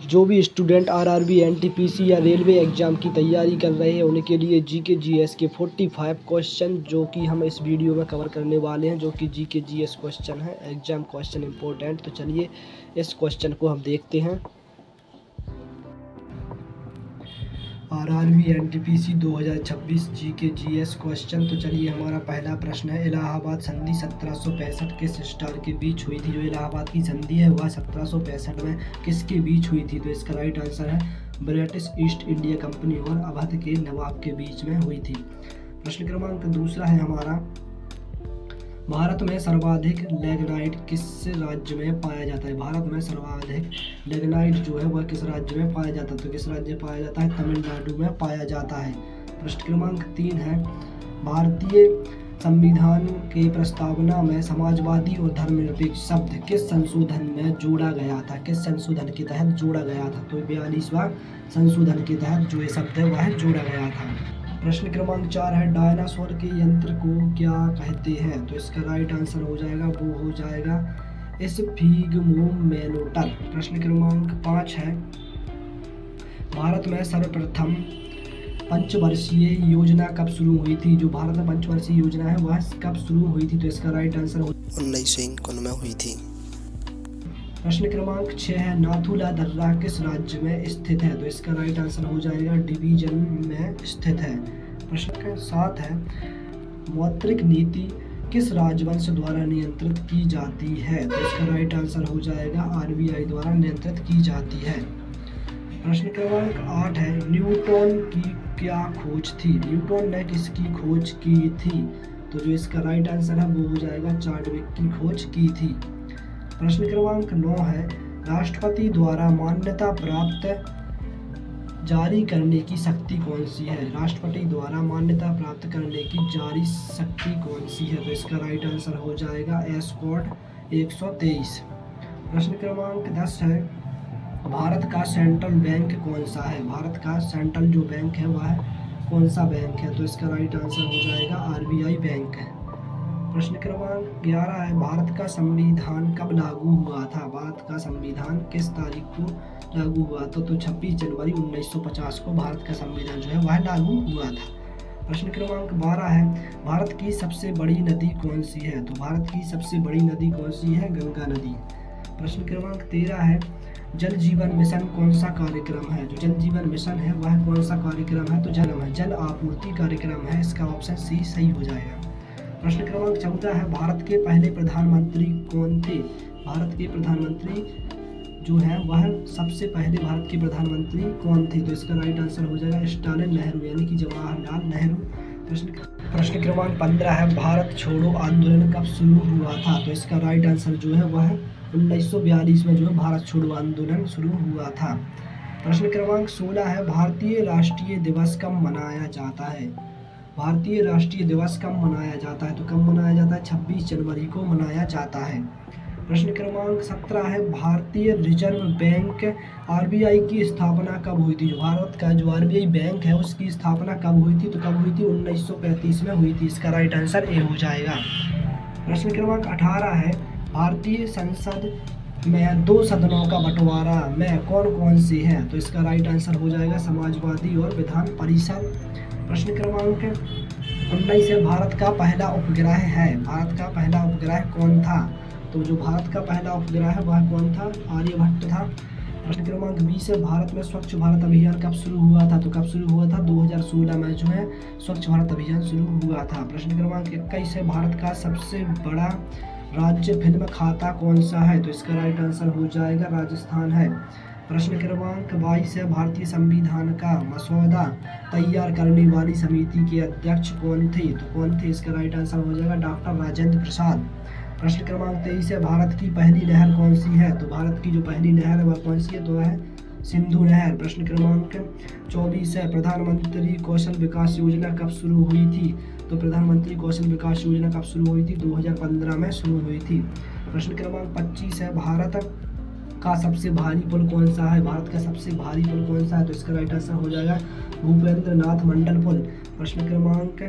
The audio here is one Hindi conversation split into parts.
जो भी स्टूडेंट आरआरबी, एनटीपीसी या रेलवे एग्ज़ाम की तैयारी कर रहे हैं उनके लिए जीके जीएस के 45 क्वेश्चन जो कि हम इस वीडियो में कवर करने वाले हैं, जो कि जीके जीएस क्वेश्चन है, एग्ज़ाम क्वेश्चन इम्पोर्टेंट। तो चलिए इस क्वेश्चन को हम देखते हैं। RRB NTPC 2026 GK GS question. तो चलिए हमारा पहला प्रश्न है, इलाहाबाद संधि 1765 किस स्टार के बीच हुई थी? जो इलाहाबाद की संधि है वह 1765 में किसके बीच हुई थी? तो इसका राइट आंसर है ब्रिटिश ईस्ट इंडिया कंपनी और अवध के नवाब के बीच में हुई थी। प्रश्न क्रमांक दूसरा है हमारा, भारत में सर्वाधिक लिग्नाइट किस राज्य में पाया जाता है? भारत में सर्वाधिक लिग्नाइट जो है वह किस राज्य में पाया जाता है? तो किस राज्य में पाया जाता है? तमिलनाडु में पाया जाता है। प्रश्न क्रमांक 3 है, भारतीय संविधान के प्रस्तावना में समाजवादी और धर्मनिरपेक्ष शब्द किस संशोधन में जोड़ा गया था? किस संशोधन के तहत जोड़ा गया था? तो 42वां संशोधन के तहत जो ये शब्द है वह जोड़ा गया था। प्रश्न क्रमांक 4 है, डायनासोर के यंत्र को क्या कहते हैं? तो इसका राइट आंसर हो जाएगा, वो हो जाएगा स्फिग्मोमेनोटर। प्रश्न क्रमांक 5 है, भारत में सर्वप्रथम पंचवर्षीय योजना कब शुरू हुई थी? जो भारत में पंचवर्षीय योजना है वह कब शुरू हुई थी? तो इसका राइट आंसर 1951 में हुई थी। प्रश्न क्रमांक 6 है, नाथुला दर्रा किस राज्य में स्थित है? तो इसका राइट आंसर हो जाएगा डिवीजन में स्थित है। प्रश्न 7 है, मौद्रिक नीति किस राजवंश द्वारा नियंत्रित की जाती है? तो इसका राइट आंसर हो जाएगा आरबीआई द्वारा नियंत्रित की जाती है। प्रश्न क्रमांक 8 है, न्यूटन की क्या खोज थी? न्यूटन ने किसकी खोज की थी? तो जो इसका राइट आंसर है वो हो जाएगा चार्ल्स की खोज की थी। प्रश्न क्रमांक 9 है, राष्ट्रपति द्वारा मान्यता प्राप्त जारी करने की शक्ति कौन सी है? राष्ट्रपति द्वारा मान्यता प्राप्त करने की जारी शक्ति कौन सी है? तो इसका राइट आंसर हो जाएगा एस कोड 123। प्रश्न क्रमांक 10 है, भारत का सेंट्रल बैंक कौन सा है? भारत का सेंट्रल जो बैंक है वह कौन सा बैंक है? तो इसका राइट आंसर हो जाएगा आरबीआई बैंक है। प्रश्न क्रमांक 11 है, भारत का संविधान कब लागू हुआ था? भारत का संविधान किस तारीख को लागू हुआ था? तो 26 जनवरी 1950 को भारत का संविधान जो है वह लागू हुआ था। प्रश्न क्रमांक 12 है, भारत की सबसे बड़ी नदी कौन सी है? तो भारत की सबसे बड़ी नदी कौन सी है? गंगा नदी। प्रश्न क्रमांक 13 है, जल जीवन मिशन कौन सा कार्यक्रम है? जो जल जीवन मिशन है वह कौन सा कार्यक्रम है? तो जल आपूर्ति कार्यक्रम है। इसका ऑप्शन सी सही हो जाएगा। प्रश्न क्रमांक 14 है, भारत के पहले प्रधानमंत्री कौन थे? भारत के प्रधानमंत्री जो है वह सबसे पहले भारत के प्रधानमंत्री कौन थे? तो इसका राइट आंसर हो जाएगा स्टालिन नेहरू, यानी कि जवाहरलाल नेहरू। प्रश्न क्रमांक 15 है, भारत छोड़ो आंदोलन कब शुरू हुआ था? तो इसका राइट आंसर जो है वह 1942 में जो है भारत छोड़ो आंदोलन शुरू हुआ था। प्रश्न क्रमांक 16 है, भारतीय राष्ट्रीय दिवस कब मनाया जाता है? भारतीय राष्ट्रीय दिवस कब मनाया जाता है? तो कब मनाया जाता है? 26 जनवरी को मनाया जाता है। प्रश्न क्रमांक 17 है, भारतीय रिजर्व बैंक आरबीआई की स्थापना कब हुई थी? जो भारत का जो आरबीआई बैंक है उसकी स्थापना कब हुई थी? तो कब हुई थी? 1935 में हुई थी। इसका राइट आंसर ए हो जाएगा। प्रश्न क्रमांक 18 है, भारतीय संसद में 2 सदनों का बंटवारा में कौन कौन से हैं? तो इसका राइट आंसर हो जाएगा समाजवादी और विधान परिषद। प्रश्न क्रमांक 19 है, भारत का पहला उपग्रह है। भारत का पहला उपग्रह कौन था? तो जो भारत का पहला उपग्रह है वह कौन था? आर्यभट्ट था। प्रश्न क्रमांक 20 है, भारत में स्वच्छ भारत अभियान कब शुरू हुआ था? तो कब शुरू हुआ था? 2016 में जो है स्वच्छ भारत अभियान शुरू हुआ था। प्रश्न क्रमांक 21 है, भारत का सबसे बड़ा राज्य फिल्म खाता कौन सा है? तो इसका राइट आंसर हो जाएगा राजस्थान है। प्रश्न क्रमांक 22 है, भारतीय संविधान का मसौदा तैयार करने वाली समिति के अध्यक्ष कौन थे? तो कौन थे? इसका राइट आंसर हो जाएगा डॉक्टर राजेंद्र प्रसाद। प्रश्न क्रमांक 23 है, भारत की पहली नहर कौन सी है? तो भारत की जो पहली नहर है वह कौन सी है? तो है सिंधु नहर। प्रश्न क्रमांक 24 है, प्रधानमंत्री कौशल विकास योजना कब शुरू हुई थी? तो प्रधानमंत्री कौशल विकास योजना कब शुरू हुई थी? 2015 में शुरू हुई थी। प्रश्न क्रमांक 25 है, भारत का सबसे भारी पुल कौन सा है? भारत का सबसे भारी पुल कौन सा है? तो इसका राइट आंसर हो जाएगा भूपेंद्र नाथ मंडल पुल। प्रश्न क्रमांक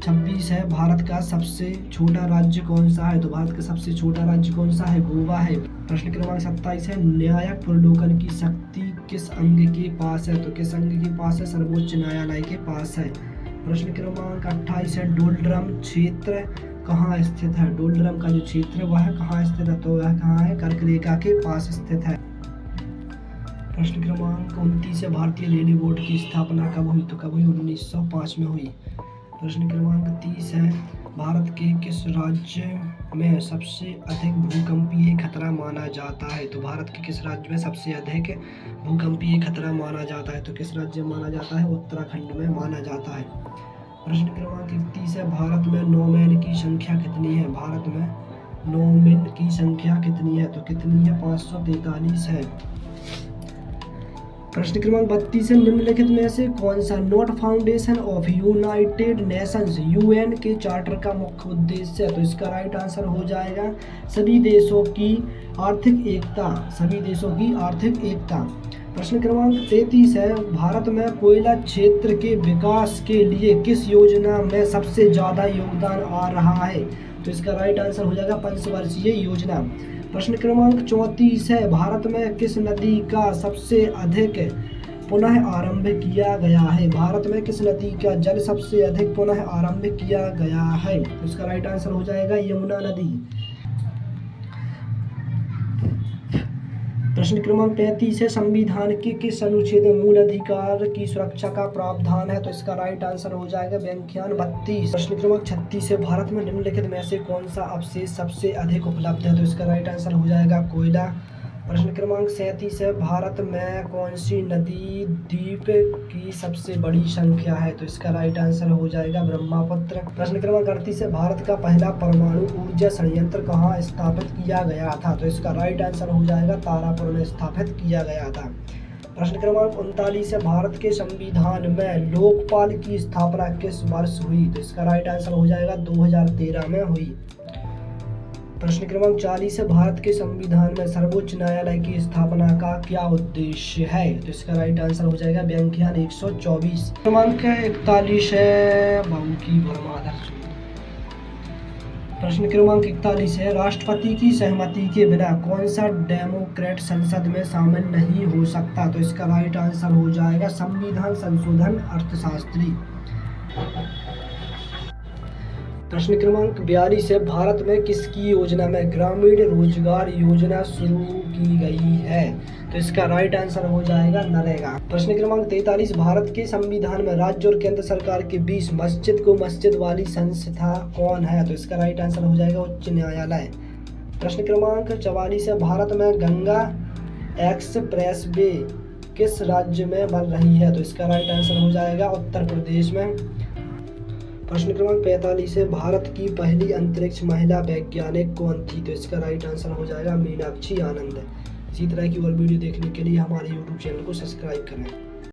26 है, भारत का सबसे छोटा राज्य कौन सा है? तो भारत का सबसे छोटा राज्य कौन सा है? गोवा है। प्रश्न क्रमांक 27 है, न्यायिक प्रलोभन की शक्ति किस अंग के पास है? तो किस अंग के पास है? सर्वोच्च न्यायालय के पास है। प्रश्न क्रमांक 28 है, डोलड्रम क्षेत्र कहाँ स्थित है? डोलड्रम का जो क्षेत्र है वह कहाँ स्थित है? तो वह कहाँ है? कर्क रेखा के पास स्थित है। प्रश्न क्रमांक 29 है, भारतीय रेलवे बोर्ड की स्थापना कब हुई? तो कब हुई? 1905 में हुई। प्रश्न क्रमांक 30 है, भारत के किस राज्य में सबसे अधिक भूकंपीय खतरा माना जाता है? तो भारत के किस राज्य में सबसे अधिक भूकंपीय खतरा माना जाता है? तो किस राज्य में माना जाता है? उत्तराखंड में माना जाता है। प्रश्न क्रमांक 31 है, भारत में नौमेन की संख्या कितनी है? भारत में नौमेन की संख्या कितनी है? तो कितनी है? 543 है। प्रश्न क्रमांक 32 है, निम्नलिखित में से कौन सा note foundation of United Nations UN के चार्टर का मुख्य उद्देश्य है? तो इसका राइट आंसर हो जाएगा सभी देशों की आर्थिक एकता। सभी देशों की आर्थिक एकता। प्रश्न क्रमांक 33 है, भारत में कोयला क्षेत्र के विकास के लिए किस योजना में सबसे ज़्यादा योगदान आ रहा है? तो इसका राइट आंसर हो जाएगा पंचवर्षीय योजना। प्रश्न क्रमांक 34 है, भारत में किस नदी का सबसे अधिक पुनः आरंभ किया गया है? भारत में किस नदी का जल सबसे अधिक पुनः आरंभ किया गया है? तो इसका राइट आंसर हो जाएगा यमुना नदी। प्रश्न क्रमांक 35 है, संविधान के किस अनुच्छेद में मूल अधिकार की सुरक्षा का प्रावधान है? तो इसका राइट आंसर हो जाएगा व्याख्यान 32। प्रश्न क्रमांक 36 है, भारत में निम्नलिखित में से कौन सा अवशेष सबसे अधिक उपलब्ध है? तो इसका राइट आंसर हो जाएगा कोयला। प्रश्न क्रमांक 37 है, भारत में कौन सी नदी द्वीप की सबसे बड़ी संख्या है? तो इसका राइट आंसर हो जाएगा ब्रह्मपुत्र। प्रश्न क्रमांक 38 है, भारत का पहला परमाणु ऊर्जा संयंत्र कहाँ स्थापित किया गया था? तो इसका राइट आंसर हो जाएगा तारापुर में स्थापित किया गया था। प्रश्न क्रमांक 39 है, भारत के संविधान में लोकपाल की स्थापना किस वर्ष हुई? तो इसका राइट आंसर हो जाएगा 2013 में हुई। प्रश्न क्रमांक 40 है, भारत के संविधान में सर्वोच्च न्यायालय की स्थापना का क्या उद्देश्य है? तो इसका राइट आंसर हो जाएगा व्याख्यान 124। क्रमांक 41 है, बाबू बर्माधर। प्रश्न क्रमांक 41 है, राष्ट्रपति की सहमति के बिना कौन सा डेमोक्रेट संसद में शामिल नहीं हो सकता? तो इसका राइट आंसर हो जाएगा संविधान संशोधन अर्थशास्त्री। प्रश्न क्रमांक 42 है, भारत में किसकी योजना में ग्रामीण रोजगार योजना शुरू की गई है? तो इसका राइट आंसर हो जाएगा नरेगा। प्रश्न क्रमांक 43, भारत के संविधान में राज्य और केंद्र सरकार के बीच मस्जिद को मस्जिद वाली संस्था कौन है? तो इसका राइट आंसर हो जाएगा उच्च न्यायालय। प्रश्न क्रमांक 44 है, भारत में गंगा एक्सप्रेस वे किस राज्य में बन रही है? तो इसका राइट आंसर हो जाएगा उत्तर प्रदेश में। प्रश्न क्रमांक 45 है, भारत की पहली अंतरिक्ष महिला वैज्ञानिक कौन थी? तो इसका राइट आंसर हो जाएगा मीनाक्षी आनंद। इसी तरह की और वीडियो देखने के लिए हमारे YouTube चैनल को सब्सक्राइब करें।